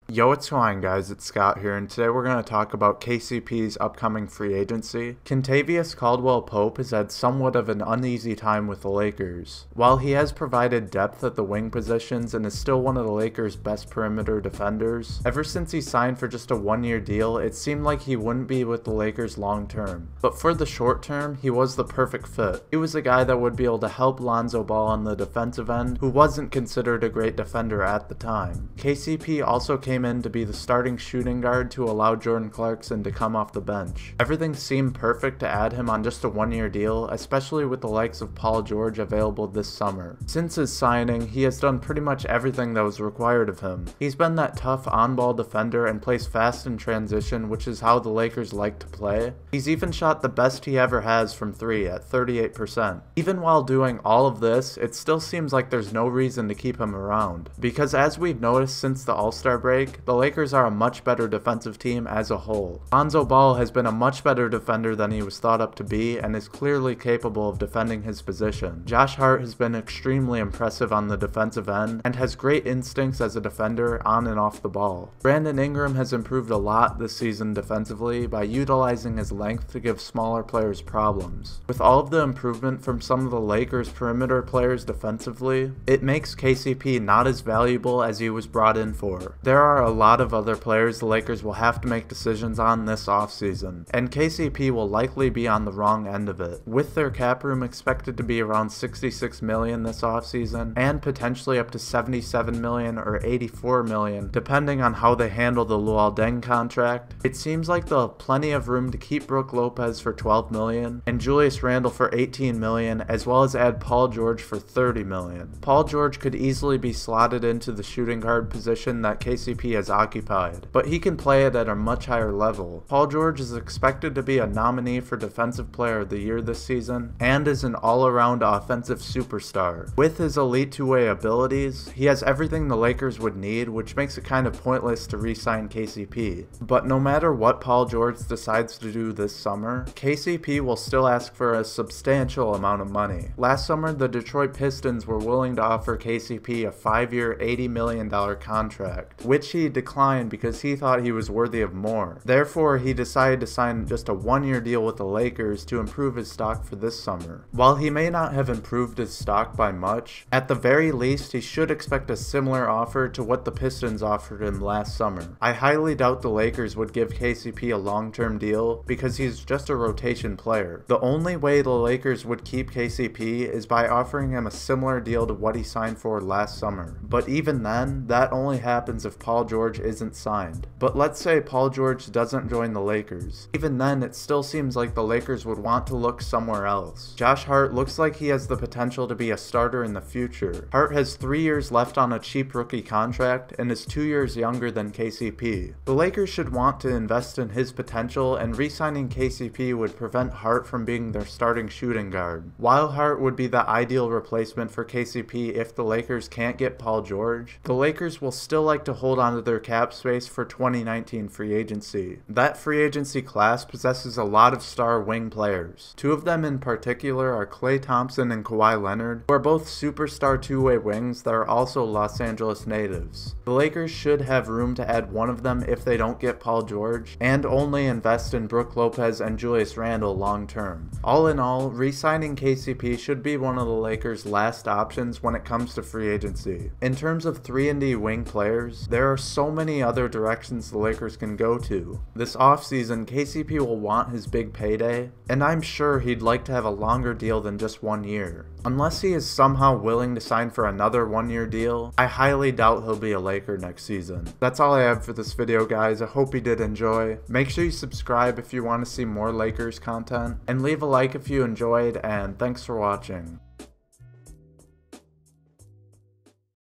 Yo, what's going on, guys? It's Scott here, and today we're going to talk about KCP's upcoming free agency. Kentavious Caldwell-Pope has had somewhat of an uneasy time with the Lakers. While he has provided depth at the wing positions and is still one of the Lakers' best perimeter defenders, ever since he signed for just a one-year deal, it seemed like he wouldn't be with the Lakers long-term. But for the short term, he was the perfect fit. He was a guy that would be able to help Lonzo Ball on the defensive end, who wasn't considered a great defender at the time. KCP also came in to be the starting shooting guard to allow Jordan Clarkson to come off the bench. Everything seemed perfect to add him on just a one-year deal, especially with the likes of Paul George available this summer. Since his signing, he has done pretty much everything that was required of him. He's been that tough on-ball defender and plays fast in transition, which is how the Lakers like to play. He's even shot the best he ever has from 3 at 38%. Even while doing all of this, it still seems like there's no reason to keep him around. Because as we've noticed since the All-Star break, the Lakers are a much better defensive team as a whole. Lonzo Ball has been a much better defender than he was thought up to be and is clearly capable of defending his position. Josh Hart has been extremely impressive on the defensive end and has great instincts as a defender on and off the ball. Brandon Ingram has improved a lot this season defensively by utilizing his length to give smaller players problems. With all of the improvement from some of the Lakers' perimeter players defensively, it makes KCP not as valuable as he was brought in for. There are a lot of other players the Lakers will have to make decisions on this offseason, and KCP will likely be on the wrong end of it. With their cap room expected to be around $66 million this offseason, and potentially up to $77 million or $84 million, depending on how they handle the Luol Deng contract, it seems like they'll have plenty of room to keep Brook Lopez for $12 million, and Julius Randle for $18 million, as well as add Paul George for $30 million. Paul George could easily be slotted into the shooting guard position that KCP has occupied, but he can play it at a much higher level. Paul George is expected to be a nominee for Defensive Player of the Year this season, and is an all-around offensive superstar. With his elite two-way abilities, he has everything the Lakers would need, which makes it kind of pointless to re-sign KCP. But no matter what Paul George decides to do this summer, KCP will still ask for a substantial amount of money. Last summer, the Detroit Pistons were willing to offer KCP a 5-year, $80 million contract, which he declined because he thought he was worthy of more. Therefore, he decided to sign just a one-year deal with the Lakers to improve his stock for this summer. While he may not have improved his stock by much, at the very least he should expect a similar offer to what the Pistons offered him last summer. I highly doubt the Lakers would give KCP a long-term deal because he's just a rotation player. The only way the Lakers would keep KCP is by offering him a similar deal to what he signed for last summer. But even then, that only happens if Paul George isn't signed. But let's say Paul George doesn't join the Lakers. Even then, it still seems like the Lakers would want to look somewhere else. Josh Hart looks like he has the potential to be a starter in the future. Hart has 3 years left on a cheap rookie contract and is 2 years younger than KCP. The Lakers should want to invest in his potential, and re-signing KCP would prevent Hart from being their starting shooting guard. While Hart would be the ideal replacement for KCP if the Lakers can't get Paul George, the Lakers will still like to hold on to their cap space for 2019 free agency. That free agency class possesses a lot of star wing players. Two of them in particular are Klay Thompson and Kawhi Leonard, who are both superstar two-way wings that are also Los Angeles natives. The Lakers should have room to add one of them if they don't get Paul George, and only invest in Brook Lopez and Julius Randle long term. All in all, re-signing KCP should be one of the Lakers' last options when it comes to free agency. In terms of 3-and-D wing players, there are so many other directions the Lakers can go to. This offseason, KCP will want his big payday, and I'm sure he'd like to have a longer deal than just 1 year. Unless he is somehow willing to sign for another 1-year deal, I highly doubt he'll be a Laker next season. That's all I have for this video, guys. I hope you did enjoy. Make sure you subscribe if you want to see more Lakers content, and leave a like if you enjoyed, and thanks for watching.